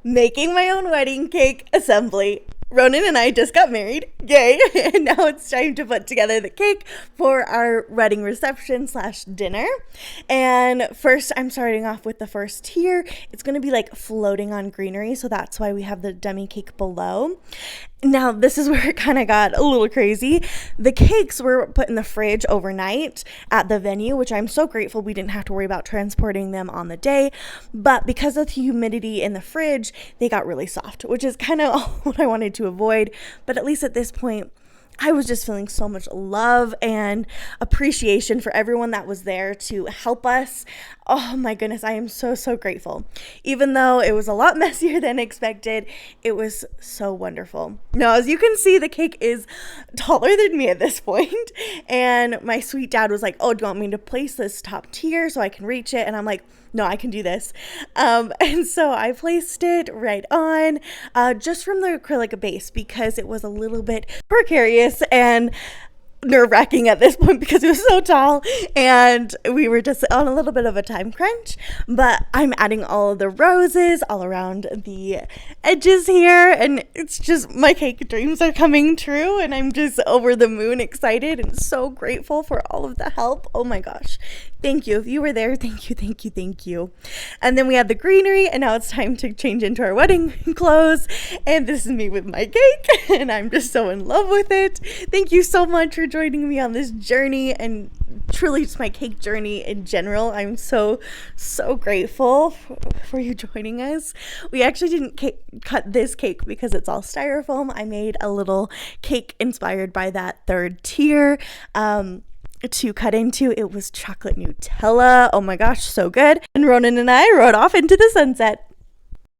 Making my own wedding cake assembly. Ronan and I just got married. Yay. And now it's time to put together the cake for our wedding reception / dinner. And first, I'm starting off with the first tier. It's going to be like floating on greenery. So that's why we have the demi cake below. Now, this is where it kind of got a little crazy. The cakes were put in the fridge overnight at the venue, which I'm so grateful we didn't have to worry about transporting them on the day. But because of the humidity in the fridge, they got really soft, which is kind of what I wanted to avoid. But at least at this point, I was just feeling so much love and appreciation for everyone that was there to help us. Oh my goodness, I am so, so grateful. Even though it was a lot messier than expected, it was so wonderful. Now, as you can see, the cake is taller than me at this point. And my sweet dad was like, oh, do you want me to place this top tier so I can reach it? And I'm like, no, I can do this. And so I placed it right on just from the acrylic base because it was a little bit precarious and nerve-wracking at this point because it was so tall and we were just on a little bit of a time crunch. But I'm adding all of the roses all around the edges here, and it's just my cake dreams are coming true, and I'm just over the moon excited and so grateful for all of the help. Oh my gosh, thank you. If you were there, thank you, thank you, thank you. And then we had the greenery, and now it's time to change into our wedding clothes, and this is me with my cake and I'm just so in love with it. Thank you so much for joining me on this journey, and truly just my cake journey in general. I'm so grateful for you joining us. We actually didn't cut this cake because it's all styrofoam. I made a little cake inspired by that third tier to cut into. It was chocolate Nutella. Oh my gosh, so good. And Ronan and I rode off into the sunset.